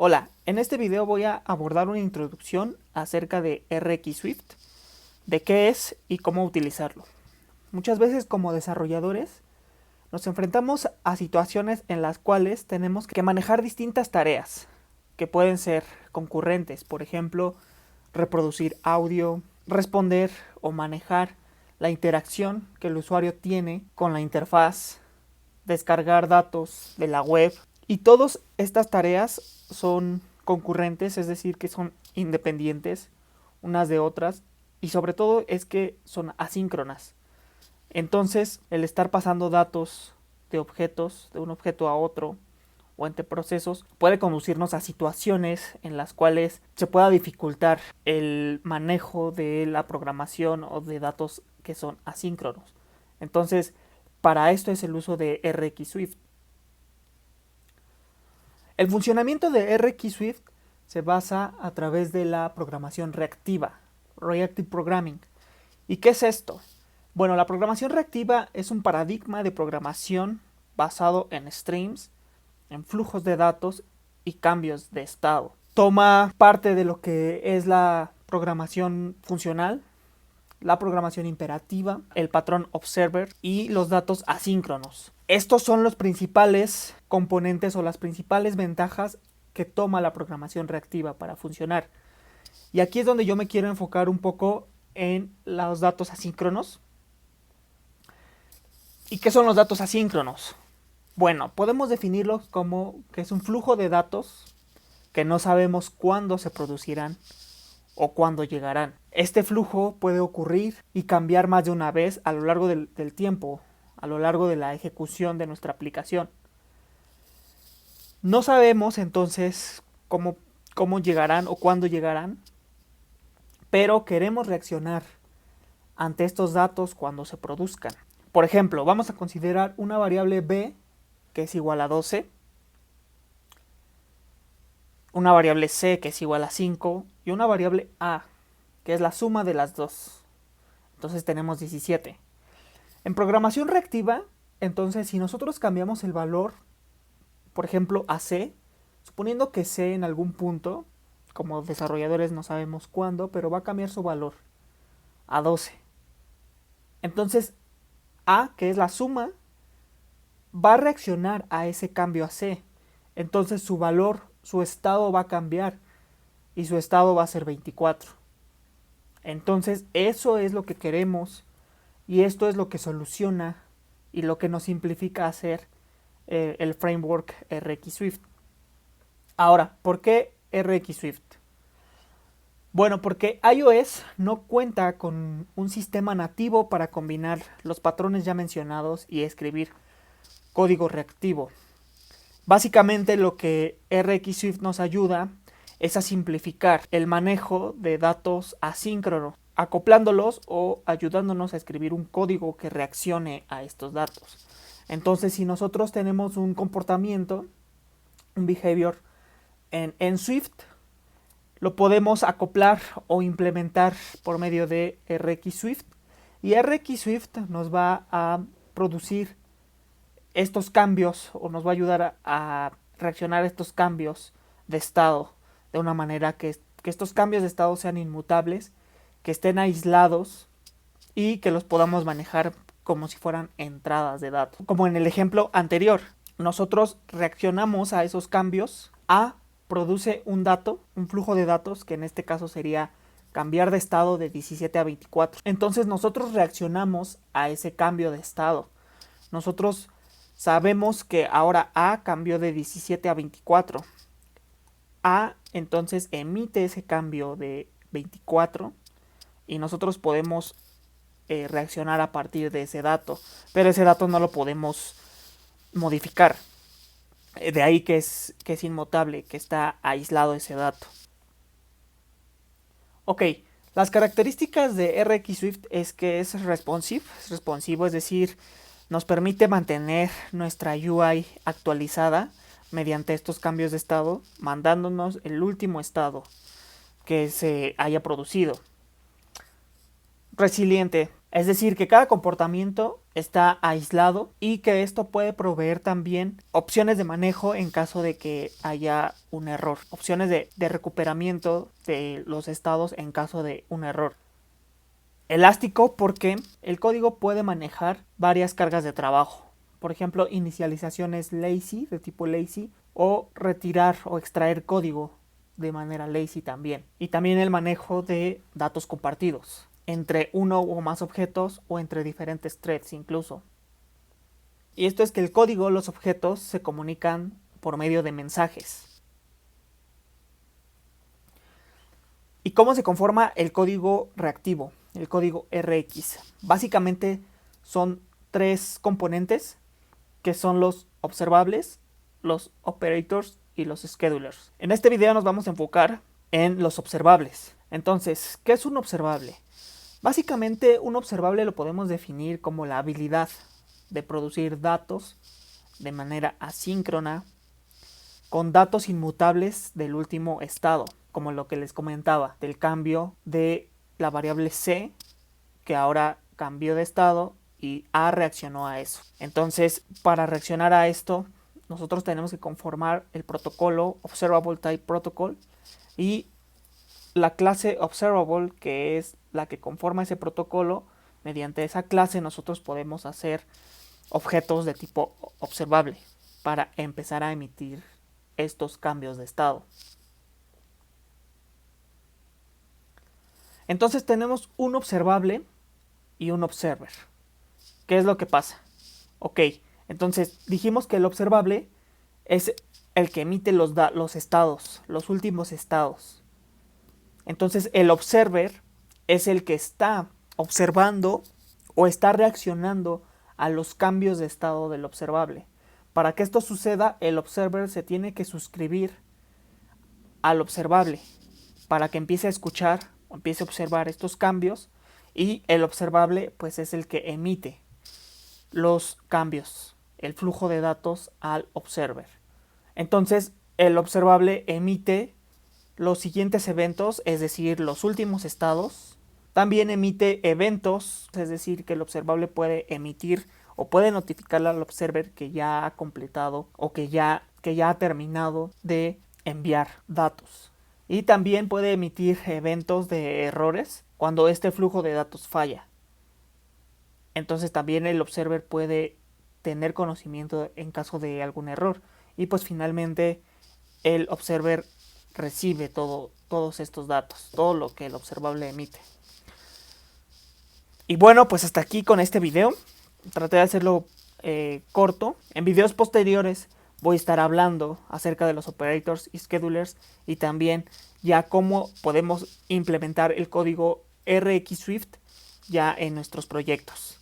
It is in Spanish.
Hola, en este video voy a abordar una introducción acerca de RxSwift, de qué es y cómo utilizarlo. Muchas veces como desarrolladores nos enfrentamos a situaciones en las cuales tenemos que manejar distintas tareas que pueden ser concurrentes, por ejemplo, reproducir audio, responder o manejar la interacción que el usuario tiene con la interfaz, descargar datos de la web. Y todas estas tareas son concurrentes, es decir, que son independientes unas de otras, y sobre todo es que son asíncronas. Entonces, el estar pasando datos de objetos, de un objeto a otro, o entre procesos, puede conducirnos a situaciones en las cuales se pueda dificultar el manejo de la programación o de datos que son asíncronos. Entonces, para esto es el uso de RxSwift. El funcionamiento de RxSwift se basa a través de la programación reactiva, Reactive Programming. ¿Y qué es esto? Bueno, la programación reactiva es un paradigma de programación basado en streams, en flujos de datos y cambios de estado. Toma parte de lo que es la programación funcional, la programación imperativa, el patrón observer y los datos asíncronos. Estos son los principales componentes o las principales ventajas que toma la programación reactiva para funcionar. Y aquí es donde yo me quiero enfocar un poco en los datos asíncronos. ¿Y qué son los datos asíncronos? Bueno, podemos definirlos como que es un flujo de datos que no sabemos cuándo se producirán o cuándo llegarán. Este flujo puede ocurrir y cambiar más de una vez a lo largo del tiempo, a lo largo de la ejecución de nuestra aplicación. No sabemos entonces cómo llegarán o cuándo llegarán, pero queremos reaccionar ante estos datos cuando se produzcan. Por ejemplo, vamos a considerar una variable b que es igual a 12, una variable c que es igual a 5 y una variable a que es la suma de las dos. Entonces tenemos 17. En programación reactiva, entonces si nosotros cambiamos el valor, por ejemplo a c, suponiendo que c en algún punto, como desarrolladores no sabemos cuándo, pero va a cambiar su valor a 12. Entonces a, que es la suma, va a reaccionar a ese cambio a c. Entonces su valor, su estado va a cambiar y su estado va a ser 24. Entonces eso es lo que queremos y esto es lo que soluciona y lo que nos simplifica hacer el framework RxSwift. Ahora, ¿por qué RxSwift? Bueno, porque iOS no cuenta con un sistema nativo para combinar los patrones ya mencionados y escribir código reactivo. Básicamente lo que RxSwift nos ayuda es a simplificar el manejo de datos asíncronos, acoplándolos o ayudándonos a escribir un código que reaccione a estos datos. Entonces, si nosotros tenemos un comportamiento, un behavior en Swift, lo podemos acoplar o implementar por medio de RxSwift y RxSwift nos va a producir estos cambios o nos va a ayudar a reaccionar a estos cambios de estado de una manera que estos cambios de estado sean inmutables, que estén aislados y que los podamos manejar como si fueran entradas de datos. Como en el ejemplo anterior, nosotros reaccionamos a esos cambios. A produce un dato, un flujo de datos, que en este caso sería cambiar de estado de 17 a 24. Entonces nosotros reaccionamos a ese cambio de estado. Nosotros sabemos que ahora A cambió de 17 a 24. A entonces emite ese cambio de 24 y nosotros podemos reaccionar a partir de ese dato, pero ese dato no lo podemos modificar. De ahí que es inmutable, que está aislado ese dato. Ok, las características de RxSwift es que es responsivo, es decir, nos permite mantener nuestra UI actualizada mediante estos cambios de estado, mandándonos el último estado que se haya producido. Resiliente, es decir, que cada comportamiento está aislado y que esto puede proveer también opciones de manejo en caso de que haya un error, opciones de recuperamiento de los estados en caso de un error. Elástico porque el código puede manejar varias cargas de trabajo, por ejemplo inicializaciones lazy de tipo lazy o retirar o extraer código de manera lazy también, y también el manejo de datos compartidos entre uno o más objetos o entre diferentes threads incluso. Y esto es que el código, los objetos se comunican por medio de mensajes. ¿Y cómo se conforma el código reactivo? El código RX. Básicamente son tres componentes que son los observables, los operators y los schedulers. En este video nos vamos a enfocar en los observables. Entonces, ¿qué es un observable? Básicamente un observable lo podemos definir como la habilidad de producir datos de manera asíncrona con datos inmutables del último estado, como lo que les comentaba, del cambio de la variable C, que ahora cambió de estado y A reaccionó a eso. Entonces, para reaccionar a esto, nosotros tenemos que conformar el protocolo Observable Type Protocol y la clase Observable, que es la que conforma ese protocolo. Mediante esa clase nosotros podemos hacer objetos de tipo observable para empezar a emitir estos cambios de estado. Entonces tenemos un observable y un observer. ¿Qué es lo que pasa? Ok, entonces dijimos que el observable es el que emite los estados, los últimos estados. Entonces el observer es el que está observando o está reaccionando a los cambios de estado del observable. Para que esto suceda, el observer se tiene que suscribir al observable para que empiece a escuchar o empiece a observar estos cambios, y el observable pues es el que emite los cambios, el flujo de datos al observer. Entonces el observable emite los siguientes eventos, es decir, los últimos estados. También emite eventos, es decir, que el observable puede emitir o puede notificarle al observer que ya ha completado o que ya ha terminado de enviar datos. Y también puede emitir eventos de errores cuando este flujo de datos falla. Entonces también el observer puede tener conocimiento en caso de algún error. Y pues finalmente el observer recibe todos estos datos, todo lo que el observable emite. Y bueno, pues hasta aquí con este video. Traté de hacerlo corto. En videos posteriores voy a estar hablando acerca de los operators y schedulers y también ya cómo podemos implementar el código RxSwift ya en nuestros proyectos.